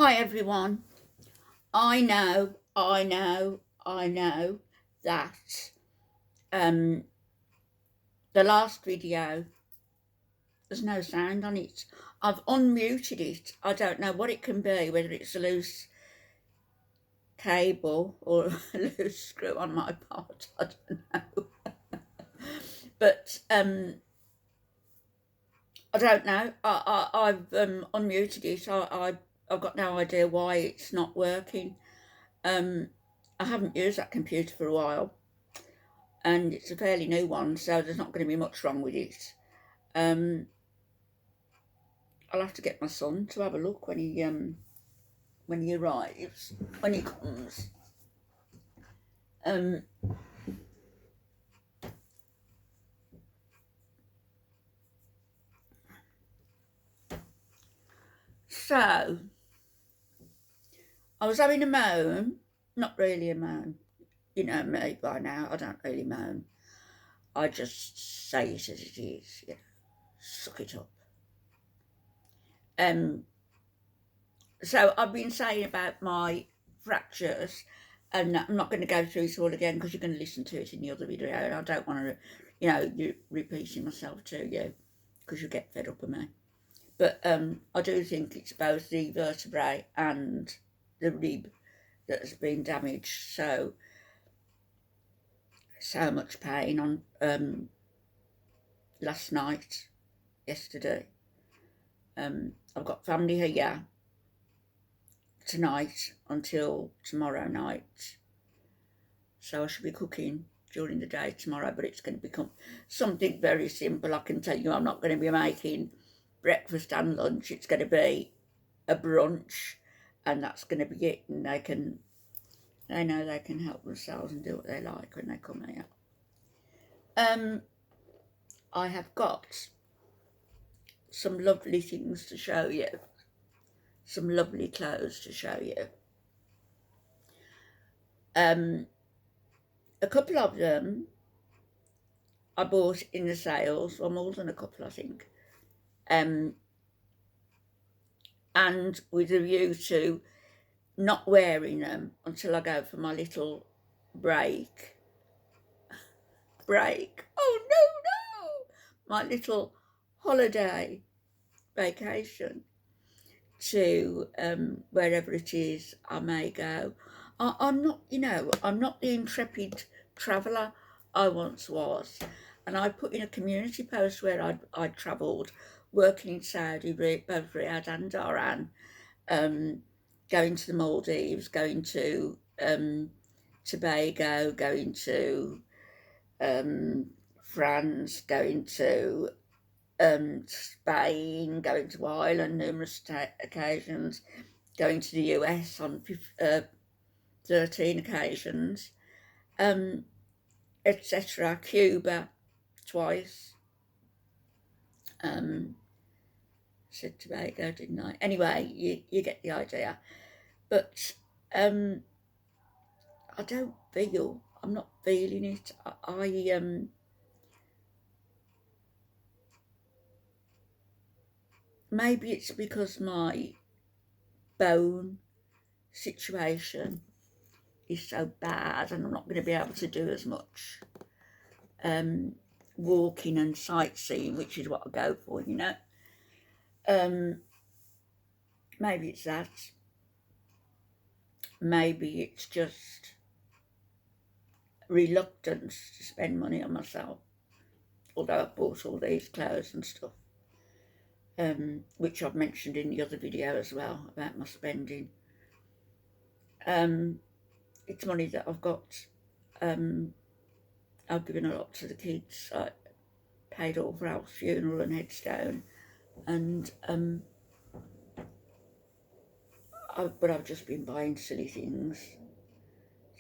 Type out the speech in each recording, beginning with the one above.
Hi everyone. I know that the last video, there's no sound on it. I've unmuted it. I don't know what it can be, whether it's a loose cable or a loose screw on my part, I don't know. But I don't know. I've unmuted it. I've got no idea why it's not working. I haven't used that computer for a while, and it's a fairly new one, so there's not going to be much wrong with it. I'll have to get my son to have a look when he arrives, when he comes. So I was having a moan, not really a moan. You know me by now, I don't really moan. I just say it as it is, you know, suck it up. So I've been saying about my fractures, and I'm not going to go through it all again because you're going to listen to it in the other video, and I don't want to, you know, repeating myself to you because you get fed up of me. But I do think it's both the vertebrae and the rib that has been damaged. So much pain on last night, yesterday. I've got family here tonight until tomorrow night, so I should be cooking during the day tomorrow, but it's going to become something very simple. I can tell you I'm not going to be making breakfast and lunch. It's going to be a brunch, and that's going to be it, and they know they can help themselves and do what they like when they come here. I have got some lovely things to show you, some lovely clothes to show you. A couple of them I bought in the sales, or more than a couple, I think, and with a view to not wearing them until I go for my little break. Oh no, my little holiday vacation to wherever it is I may go. I'm not, you know, I'm not the intrepid traveller I once was, and I put in a community post where I'd travelled, working in Saudi, both Riyadh and Dhahran, going to the Maldives, going to Tobago, going to France, going to Spain, going to Ireland numerous occasions, going to the US on 13 occasions, etc. Cuba twice. Said Tobago, didn't I? Anyway, you get the idea. But I don't feel, I'm not feeling it. Maybe it's because my bone situation is so bad and I'm not going to be able to do as much walking and sightseeing, which is what I go for, you know. Maybe it's that. Maybe it's just reluctance to spend money on myself, although I've bought all these clothes and stuff, which I've mentioned in the other video as well about my spending. It's money that I've got. I've given a lot to the kids. I paid all for Al's funeral and headstone, and but I've just been buying silly things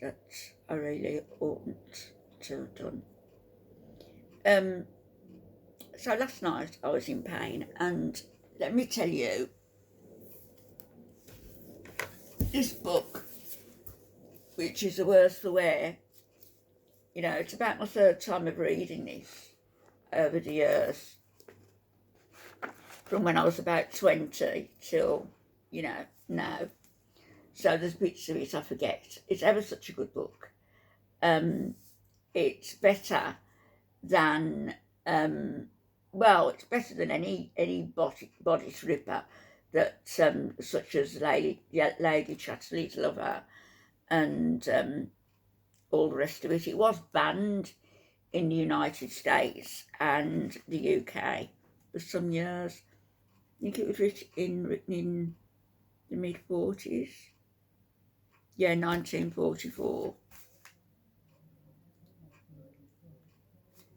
that I really oughtn't to have done. So last night I was in pain, and let me tell you, this book, which is The Worse for Wear, you know, it's about my third time of reading this over the years, from when I was about 20 till you know, now. So there's bits of it I forget. It's ever such a good book. It's better than, it's better than any bodice ripper that, such as Lady Chatterley's Lover and all the rest of it. It was banned in the United States and the UK for some years. I think it was written in the mid-40s. Yeah, 1944.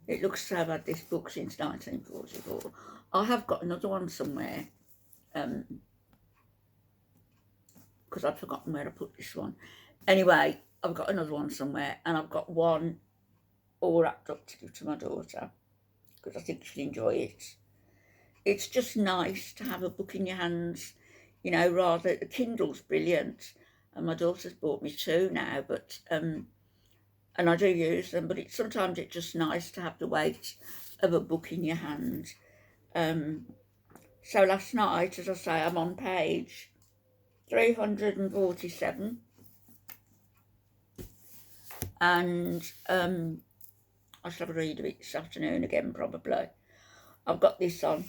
It looks so I've had this book since 1944. I have got another one somewhere, because I've forgotten where I put this one. Anyway, I've got another one somewhere, and I've got one all wrapped up to give to my daughter, because I think she'll enjoy it. It's just nice to have a book in your hands, you know, rather, the Kindle's brilliant, and my daughter's bought me two now, but, and I do use them, but sometimes it's just nice to have the weight of a book in your hand. So last night, as I say, I'm on page 347, and I shall have a read of it this afternoon again, probably. I've got this on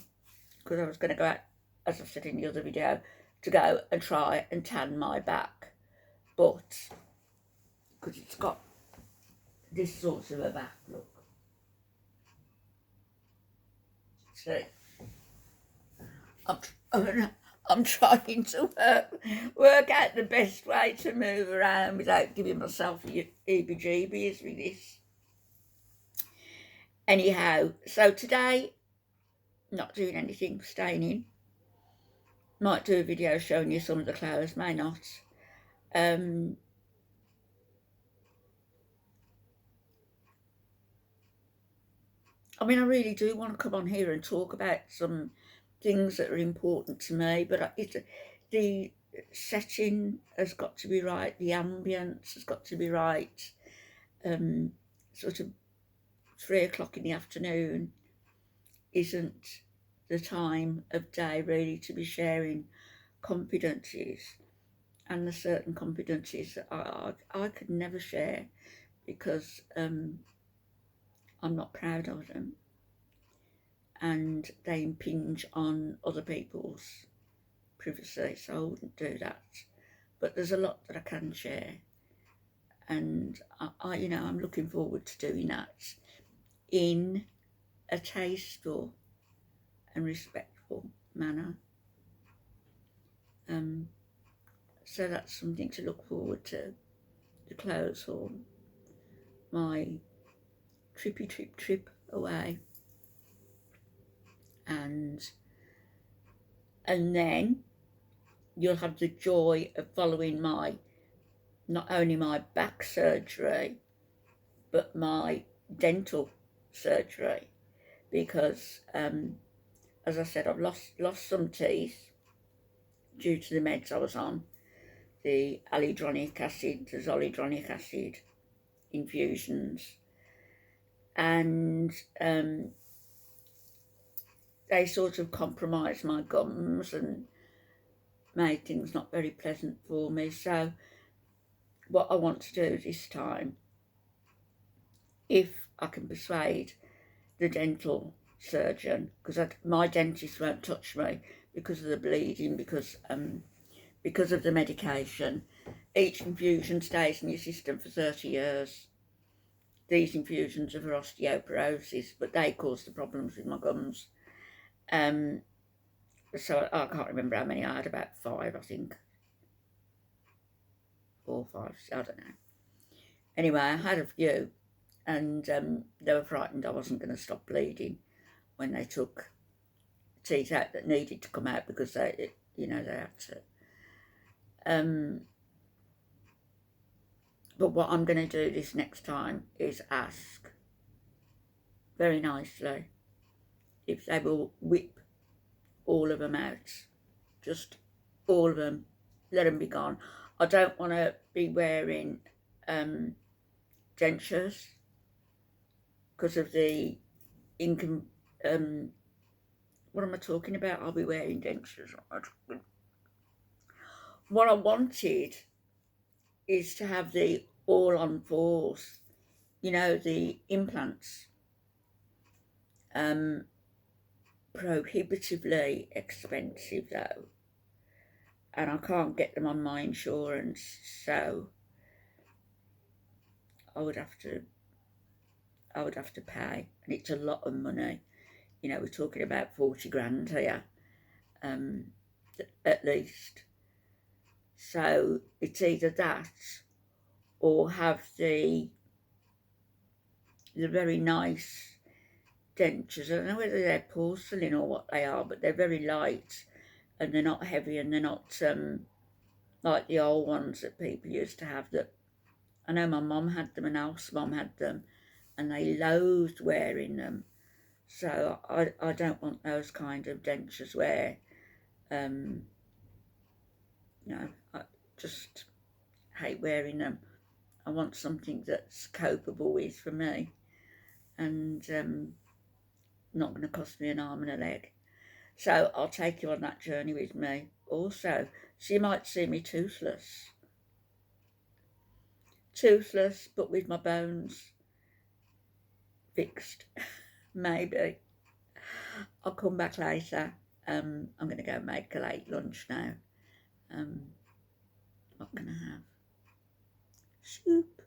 because I was going to go out, as I said in the other video, to go and try and tan my back, but because it's got this sort of a back look. See, I'm trying to work out the best way to move around without giving myself heebie-jeebies with this. Anyhow, so today, not doing anything, staying in. Might do a video showing you some of the clothes, may not. I mean, I really do want to come on here and talk about some things that are important to me, but the setting has got to be right, the ambience has got to be right. Sort of 3 o'clock in the afternoon isn't the time of day really to be sharing confidences, and the certain confidences that I could never share because I'm not proud of them, and they impinge on other people's privacy, so I wouldn't do that. But there's a lot that I can share, and I'm looking forward to doing that in a tasteful and respectful manner. So that's something to look forward to, the clothes haul, my trippy trip away, and then you'll have the joy of following not only my back surgery, but my dental surgery, because as I said, I've lost some teeth due to the meds I was on, the zoledronic acid infusions, and they sort of compromised my gums and made things not very pleasant for me. So what I want to do this time, if I can persuade the dental surgeon, because my dentist won't touch me because of the bleeding, because of the medication. Each infusion stays in your system for 30 years. These infusions are for osteoporosis, but they cause the problems with my gums. So I can't remember how many I had, about 5, I think. 4 or 5, I don't know. Anyway, I had a few, and they were frightened I wasn't going to stop bleeding when they took teeth out that needed to come out, because they had to. But what I'm going to do this next time is ask very nicely if they will whip all of them out, just all of them, let them be gone. I don't want to be wearing dentures because of the what am I talking about? I'll be wearing dentures. what I wanted is to have the all on fours, you know, the implants. Prohibitively expensive though, and I can't get them on my insurance, so I would have to pay, and it's a lot of money. You know, we're talking about 40 grand here, at least. So it's either that or have the very nice dentures. I don't know whether they're porcelain or what they are, but they're very light and they're not heavy, and they're not like the old ones that people used to have. That I know my mum had them and Alf's mum had them, and they loathed wearing them. So I don't want those kind of dentures where, I just hate wearing them. I want something that's copable with for me, and not going to cost me an arm and a leg. So I'll take you on that journey with me also. So you might see me toothless. Toothless, but with my bones fixed, maybe. I'll come back later. I'm going to go make a late lunch now. What can I have? Soup,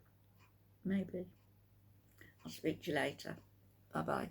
maybe. I'll speak to you later. Bye-bye.